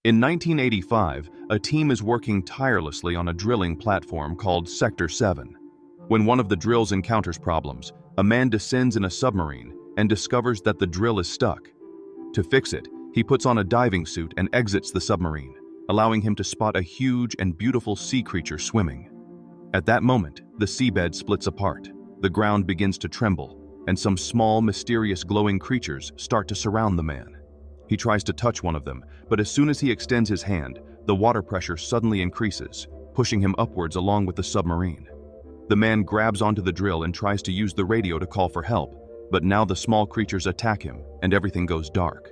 In 1985, a team is working tirelessly on a drilling platform called Sector 7. When one of the drills encounters problems, a man descends in a submarine and discovers that the drill is stuck. To fix it, he puts on a diving suit and exits the submarine, allowing him to spot a huge and beautiful sea creature swimming. At that moment, the seabed splits apart, the ground begins to tremble, and some small, mysterious glowing creatures start to surround the man. He tries to touch one of them, but as soon as he extends his hand, the water pressure suddenly increases, pushing him upwards along with the submarine. The man grabs onto the drill and tries to use the radio to call for help, but now the small creatures attack him and everything goes dark.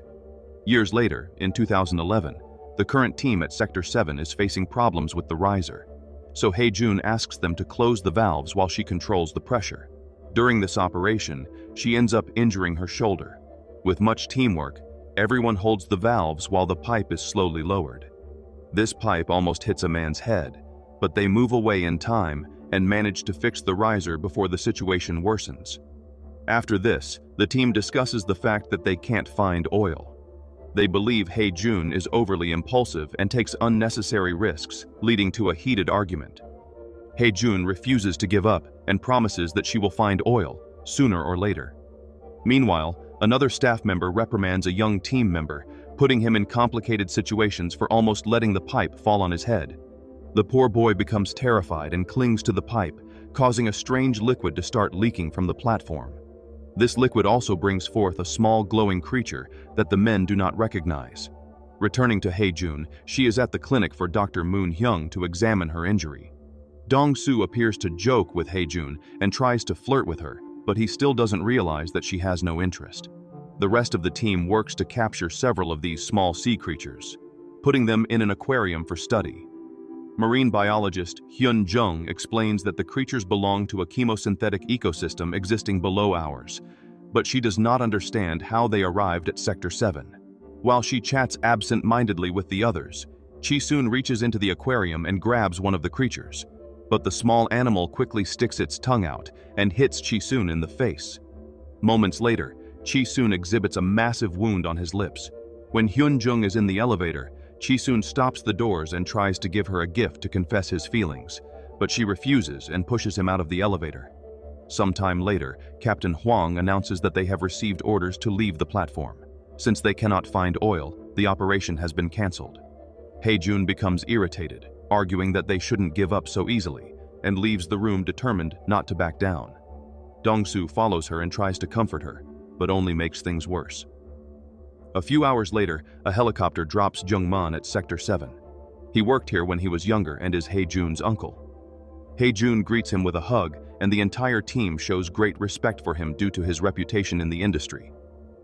Years later, in 2011, the current team at Sector 7 is facing problems with the riser. So Hae-jun asks them to close the valves while she controls the pressure. During this operation, she ends up injuring her shoulder. With much teamwork, everyone holds the valves while the pipe is slowly lowered. This pipe almost hits a man's head, but they move away in time and manage to fix the riser before the situation worsens. After this, the team discusses the fact that they can't find oil. They believe Hae-jun is overly impulsive and takes unnecessary risks, leading to a heated argument. Hae-jun refuses to give up and promises that she will find oil, sooner or later. Meanwhile, another staff member reprimands a young team member, putting him in complicated situations for almost letting the pipe fall on his head. The poor boy becomes terrified and clings to the pipe, causing a strange liquid to start leaking from the platform. This liquid also brings forth a small glowing creature that the men do not recognize. Returning to Hae-jun, she is at the clinic for Dr. Moon-hyung to examine her injury. Dong-soo appears to joke with Hae-jun and tries to flirt with her, but he still doesn't realize that she has no interest. The rest of the team works to capture several of these small sea creatures, putting them in an aquarium for study. Marine biologist Hyun Jung explains that the creatures belong to a chemosynthetic ecosystem existing below ours, but she does not understand how they arrived at Sector 7. While she chats absent-mindedly with the others, Chi-soon reaches into the aquarium and grabs one of the creatures, but the small animal quickly sticks its tongue out and hits Chi-soon in the face. Moments later, Chi-soon exhibits a massive wound on his lips. When Hyun Jung is in the elevator, Chi-soon stops the doors and tries to give her a gift to confess his feelings, but she refuses and pushes him out of the elevator. Sometime later, Captain Hwang announces that they have received orders to leave the platform. Since they cannot find oil, the operation has been cancelled. Hae-jun becomes irritated, arguing that they shouldn't give up so easily, and leaves the room determined not to back down. Dong-soo follows her and tries to comfort her, but only makes things worse. A few hours later, a helicopter drops Jung-man at Sector 7. He worked here when he was younger and is Hae-jun's uncle. Hae-jun greets him with a hug, and the entire team shows great respect for him due to his reputation in the industry.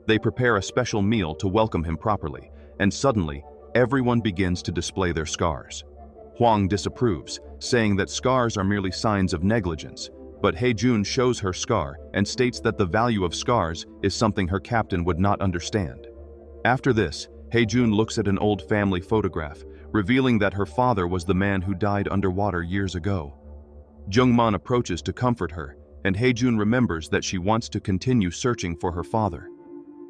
They prepare a special meal to welcome him properly, and suddenly, everyone begins to display their scars. Hwang disapproves, saying that scars are merely signs of negligence, but Hae-jun shows her scar and states that the value of scars is something her captain would not understand. After this, Hae-jun looks at an old family photograph, revealing that her father was the man who died underwater years ago. Jung-man approaches to comfort her, and Hae-jun remembers that she wants to continue searching for her father.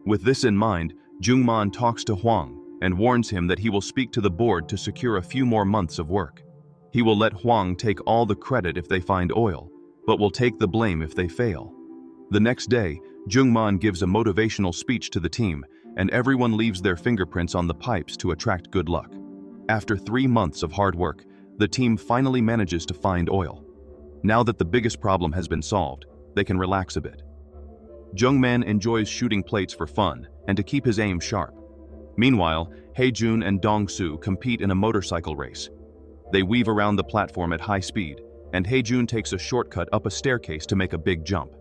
With this in mind, Jung-man talks to Hwang and warns him that he will speak to the board to secure a few more months of work. He will let Hwang take all the credit if they find oil, but will take the blame if they fail. The next day, Jung-man gives a motivational speech to the team, and everyone leaves their fingerprints on the pipes to attract good luck. After 3 months of hard work, the team finally manages to find oil. Now that the biggest problem has been solved, they can relax a bit. Jung-man enjoys shooting plates for fun and to keep his aim sharp. Meanwhile, Hae-jun and Dong-soo compete in a motorcycle race. They weave around the platform at high speed, and Hae-jun takes a shortcut up a staircase to make a big jump.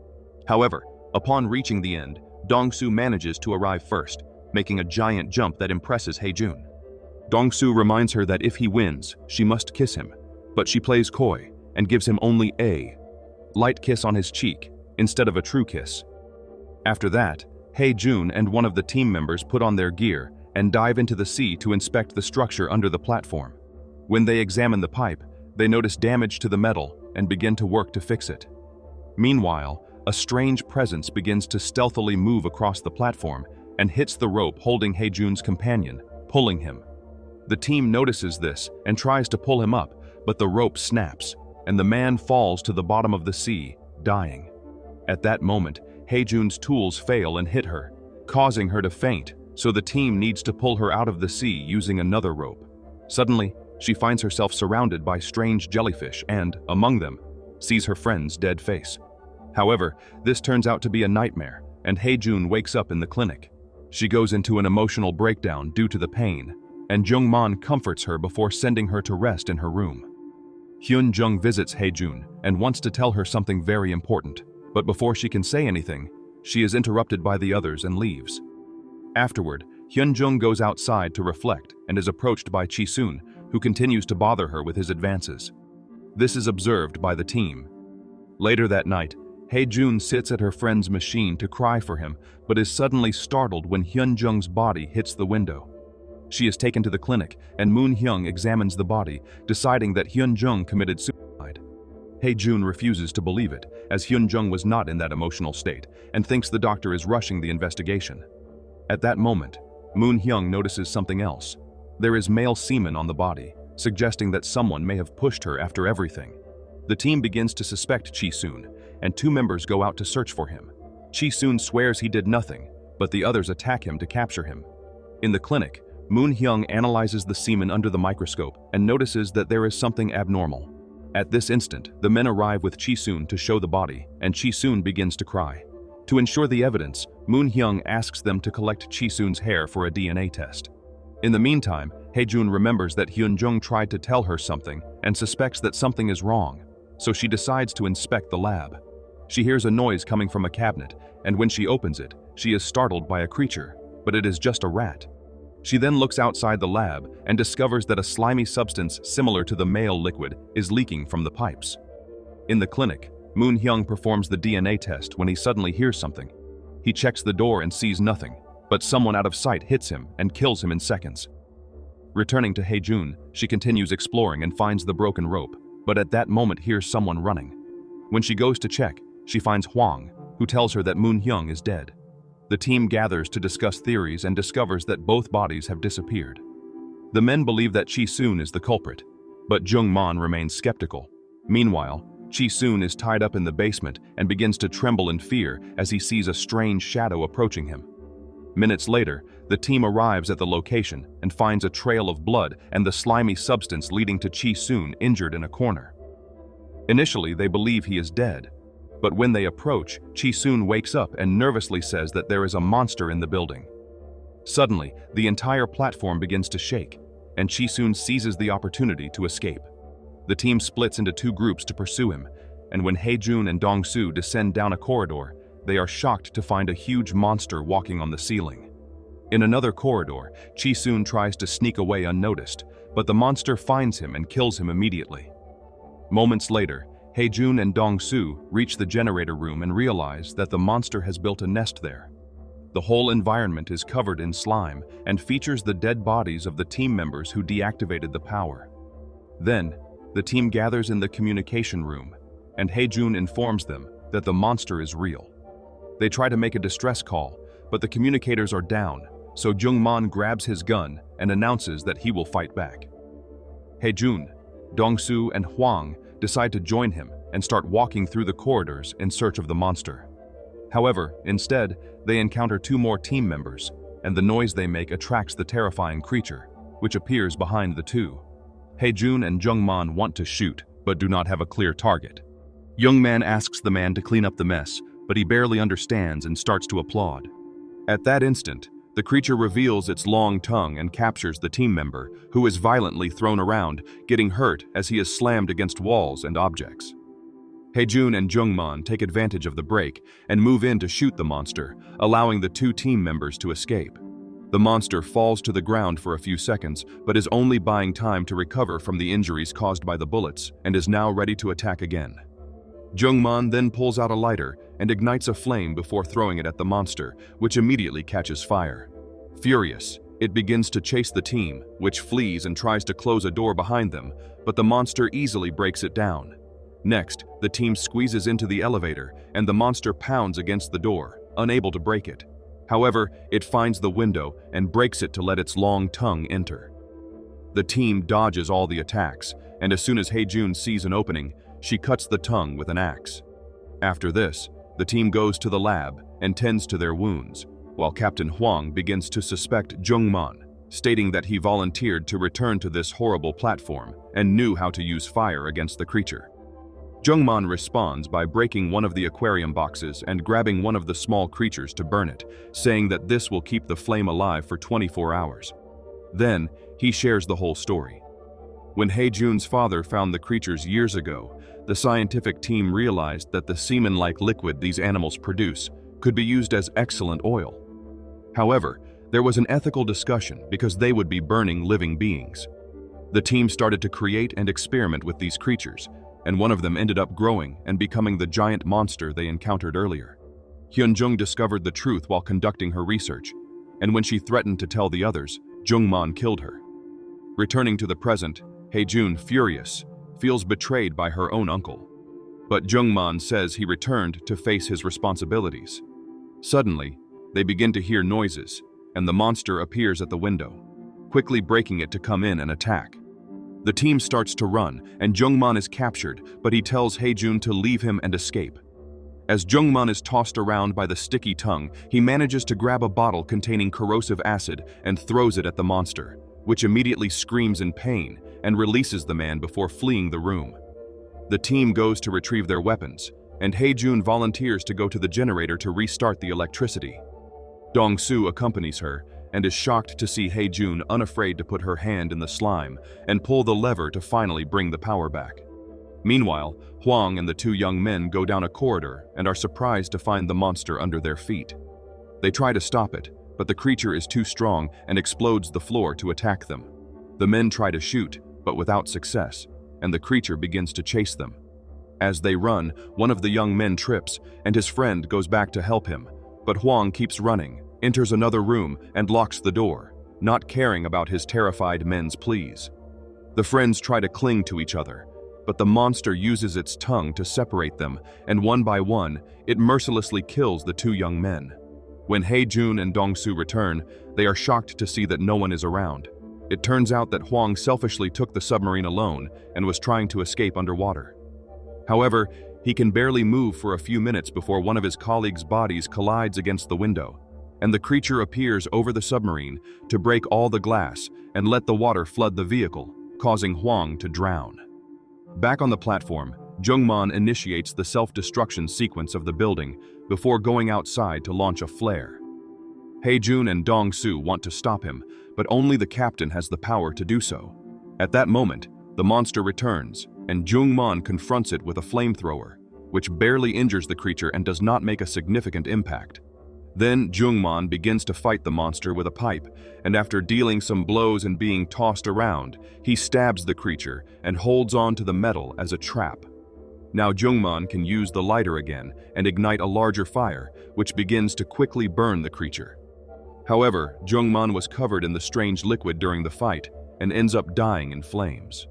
However, upon reaching the end, Dong-soo manages to arrive first, making a giant jump that impresses Hae-jun. Dong-soo reminds her that if he wins, she must kiss him, but she plays coy and gives him only a light kiss on his cheek instead of a true kiss. After that, Hae-jun and one of the team members put on their gear and dive into the sea to inspect the structure under the platform. When they examine the pipe, they notice damage to the metal and begin to work to fix it. Meanwhile, a strange presence begins to stealthily move across the platform and hits the rope holding Hae-jun's companion, pulling him. The team notices this and tries to pull him up, but the rope snaps, and the man falls to the bottom of the sea, dying. At that moment, Haejun's tools fail and hit her, causing her to faint, so the team needs to pull her out of the sea using another rope. Suddenly, she finds herself surrounded by strange jellyfish and, among them, sees her friend's dead face. However, this turns out to be a nightmare, and Haejun wakes up in the clinic. She goes into an emotional breakdown due to the pain, and Jungman comforts her before sending her to rest in her room. Hyun-jung visits Haejun and wants to tell her something very important, but before she can say anything, she is interrupted by the others and leaves. Afterward, Hyun-jung goes outside to reflect and is approached by Chi-soon, who continues to bother her with his advances. This is observed by the team. Later that night, Haejun sits at her friend's machine to cry for him, but is suddenly startled when Hyun-jung's body hits the window. She is taken to the clinic, and Moon-hyung examines the body, deciding that Hyun-jung committed suicide. Haejun refuses to believe it, as Hyun-jung was not in that emotional state, and thinks the doctor is rushing the investigation. At that moment, Moon-hyung notices something else. There is male semen on the body, suggesting that someone may have pushed her after everything. The team begins to suspect Chi-soon, and 2 members go out to search for him. Chi-soon swears he did nothing, but the others attack him to capture him. In the clinic, Moon-hyung analyzes the semen under the microscope and notices that there is something abnormal. At this instant, the men arrive with Chi-soon to show the body, and Chi-soon begins to cry. To ensure the evidence, Moon-hyung asks them to collect Chi-soon's hair for a DNA test. In the meantime, Haejun remembers that Hyun-jung tried to tell her something and suspects that something is wrong, so she decides to inspect the lab. She hears a noise coming from a cabinet, and when she opens it, she is startled by a creature, but it is just a rat. She then looks outside the lab and discovers that a slimy substance similar to the male liquid is leaking from the pipes. In the clinic, Moon-hyung performs the DNA test when he suddenly hears something. He checks the door and sees nothing, but someone out of sight hits him and kills him in seconds. Returning to Haejun, she continues exploring and finds the broken rope, but at that moment hears someone running. When she goes to check, she finds Hwang, who tells her that Moon-hyung is dead. The team gathers to discuss theories and discovers that both bodies have disappeared. The men believe that Chi-soon is the culprit, but Jungman remains skeptical. Meanwhile, Chi-soon is tied up in the basement and begins to tremble in fear as he sees a strange shadow approaching him. Minutes later, the team arrives at the location and finds a trail of blood and the slimy substance leading to Chi-soon injured in a corner. Initially, they believe he is dead, but when they approach, Chi-soon wakes up and nervously says that there is a monster in the building. Suddenly, the entire platform begins to shake, and Chi-soon seizes the opportunity to escape. The team splits into 2 groups to pursue him, and when Haejun and Dong-soo descend down a corridor, they are shocked to find a huge monster walking on the ceiling. In another corridor, Chi-soon tries to sneak away unnoticed, but the monster finds him and kills him immediately. Moments later, Haejun and Dong-soo reach the generator room and realize that the monster has built a nest there. The whole environment is covered in slime and features the dead bodies of the team members who deactivated the power. Then, the team gathers in the communication room, and Haejun informs them that the monster is real. They try to make a distress call, but the communicators are down, so Jungman grabs his gun and announces that he will fight back. Haejun, Dong-soo, and Hwang decide to join him and start walking through the corridors in search of the monster. However, instead, they encounter 2 more team members, and the noise they make attracts the terrifying creature, which appears behind the 2. Haejun and Jungman want to shoot, but do not have a clear target. Youngman asks the man to clean up the mess, but he barely understands and starts to applaud. At that instant, the creature reveals its long tongue and captures the team member, who is violently thrown around, getting hurt as he is slammed against walls and objects. Haejun and Jungman take advantage of the break and move in to shoot the monster, allowing the 2 team members to escape. The monster falls to the ground for a few seconds, but is only buying time to recover from the injuries caused by the bullets and is now ready to attack again. Jungman then pulls out a lighter and ignites a flame before throwing it at the monster, which immediately catches fire. Furious, it begins to chase the team, which flees and tries to close a door behind them, but the monster easily breaks it down. Next, the team squeezes into the elevator, and the monster pounds against the door, unable to break it. However, it finds the window and breaks it to let its long tongue enter. The team dodges all the attacks, and as soon as Hei-jun sees an opening, she cuts the tongue with an axe. After this, the team goes to the lab and tends to their wounds, while Captain Huang begins to suspect Jungman, stating that he volunteered to return to this horrible platform and knew how to use fire against the creature. Jungman responds by breaking one of the aquarium boxes and grabbing one of the small creatures to burn it, saying that this will keep the flame alive for 24 hours. Then, he shares the whole story. When Hei-jun's father found the creatures years ago, the scientific team realized that the semen-like liquid these animals produce could be used as excellent oil. However, there was an ethical discussion because they would be burning living beings. The team started to create and experiment with these creatures, and one of them ended up growing and becoming the giant monster they encountered earlier. Hyunjung discovered the truth while conducting her research, and when she threatened to tell the others, Jungman killed her. Returning to the present, Hei-jun, furious, feels betrayed by her own uncle. But Jungman says he returned to face his responsibilities. Suddenly, they begin to hear noises, and the monster appears at the window, quickly breaking it to come in and attack. The team starts to run, and Jungman is captured, but he tells Hei-jun to leave him and escape. As Jungman is tossed around by the sticky tongue, he manages to grab a bottle containing corrosive acid and throws it at the monster, which immediately screams in pain and releases the man before fleeing the room. The team goes to retrieve their weapons, and Hei-jun volunteers to go to the generator to restart the electricity. Dong-su accompanies her and is shocked to see Hei-jun unafraid to put her hand in the slime and pull the lever to finally bring the power back. Meanwhile, Huang and the two young men go down a corridor and are surprised to find the monster under their feet. They try to stop it, but the creature is too strong and explodes the floor to attack them. The men try to shoot, but without success, and the creature begins to chase them. As they run, one of the young men trips, and his friend goes back to help him, but Huang keeps running, enters another room, and locks the door, not caring about his terrified men's pleas. The friends try to cling to each other, but the monster uses its tongue to separate them, and one by one, it mercilessly kills the two young men. When Hei-jun and Dong-su return, they are shocked to see that no one is around. It turns out that Huang selfishly took the submarine alone and was trying to escape underwater. However, he can barely move for a few minutes before one of his colleagues' bodies collides against the window, and the creature appears over the submarine to break all the glass and let the water flood the vehicle, causing Huang to drown. Back on the platform, Jungman initiates the self-destruction sequence of the building before going outside to launch a flare. Hei-jun and Dong-su want to stop him, but only the captain has the power to do so. At that moment, the monster returns, and Jungman confronts it with a flamethrower, which barely injures the creature and does not make a significant impact. Then Jungman begins to fight the monster with a pipe, and after dealing some blows and being tossed around, he stabs the creature and holds on to the metal as a trap. Now Jungman can use the lighter again and ignite a larger fire, which begins to quickly burn the creature. However, Jungman was covered in the strange liquid during the fight and ends up dying in flames.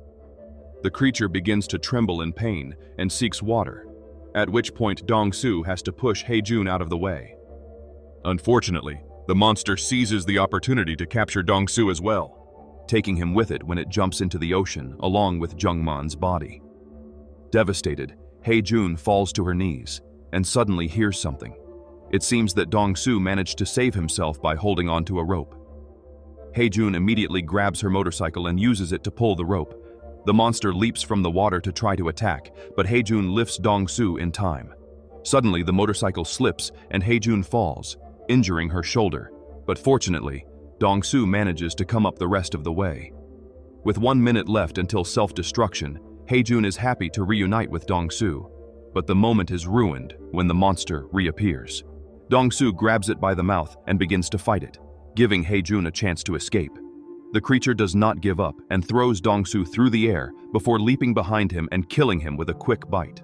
The creature begins to tremble in pain and seeks water, at which point Dong-su has to push Hei-jun out of the way. Unfortunately, the monster seizes the opportunity to capture Dong-su as well, taking him with it when it jumps into the ocean along with Jungman's body. Devastated, Hei-jun falls to her knees and suddenly hears something. It seems that Dong-su managed to save himself by holding onto a rope. Hei-jun immediately grabs her motorcycle and uses it to pull the rope. The monster leaps from the water to try to attack, but Hei-jun lifts Dong-su in time. Suddenly, the motorcycle slips and Hei-jun falls, injuring her shoulder, but fortunately, Dong-su manages to come up the rest of the way. With 1 minute left until self-destruction, Hei-jun is happy to reunite with Dong-su, but the moment is ruined when the monster reappears. Dong-su grabs it by the mouth and begins to fight it, giving Hei-jun a chance to escape. The creature does not give up and throws Dong-su through the air before leaping behind him and killing him with a quick bite.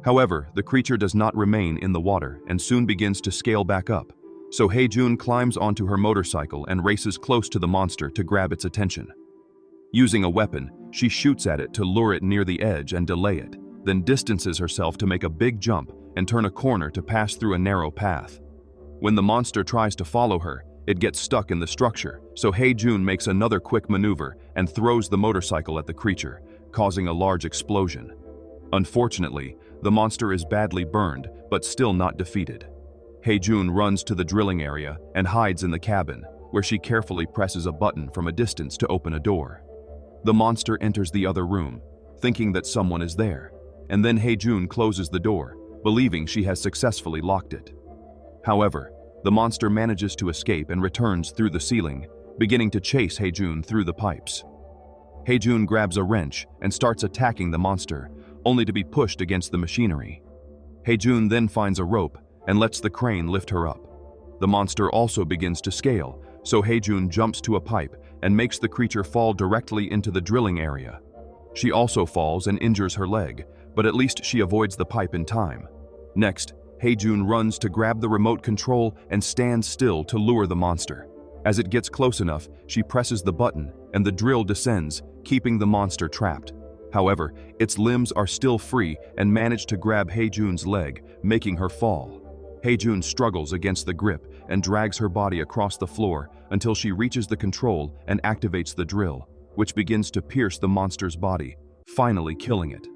However, the creature does not remain in the water and soon begins to scale back up, so Hei-jun climbs onto her motorcycle and races close to the monster to grab its attention. Using a weapon, she shoots at it to lure it near the edge and delay it, then distances herself to make a big jump and turn a corner to pass through a narrow path. When the monster tries to follow her, it gets stuck in the structure, so Hae-jun makes another quick maneuver and throws the motorcycle at the creature, causing a large explosion. Unfortunately, the monster is badly burned, but still not defeated. Hae-jun runs to the drilling area and hides in the cabin, where she carefully presses a button from a distance to open a door. The monster enters the other room, thinking that someone is there, and then Hae-jun closes the door, believing she has successfully locked it. However, the monster manages to escape and returns through the ceiling, beginning to chase Hae-jun through the pipes. Hae-jun grabs a wrench and starts attacking the monster, only to be pushed against the machinery. Hae-jun then finds a rope and lets the crane lift her up. The monster also begins to scale, so Hae-jun jumps to a pipe and makes the creature fall directly into the drilling area. She also falls and injures her leg, but at least she avoids the pipe in time. Next, Hae-jun runs to grab the remote control and stands still to lure the monster. As it gets close enough, she presses the button and the drill descends, keeping the monster trapped. However, its limbs are still free and manage to grab Hae-jun's leg, making her fall. Hae-jun struggles against the grip and drags her body across the floor until she reaches the control and activates the drill, which begins to pierce the monster's body, finally killing it.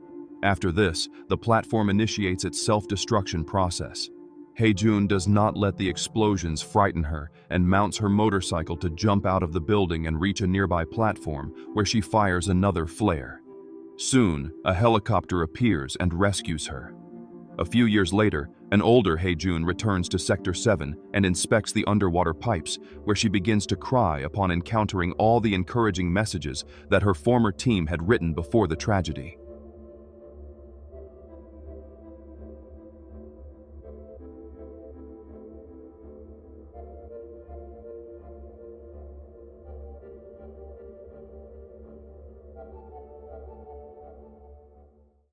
After this, the platform initiates its self-destruction process. Hae-jun does not let the explosions frighten her and mounts her motorcycle to jump out of the building and reach a nearby platform where she fires another flare. Soon, a helicopter appears and rescues her. A few years later, an older Hae-jun returns to Sector 7 and inspects the underwater pipes, where she begins to cry upon encountering all the encouraging messages that her former team had written before the tragedy.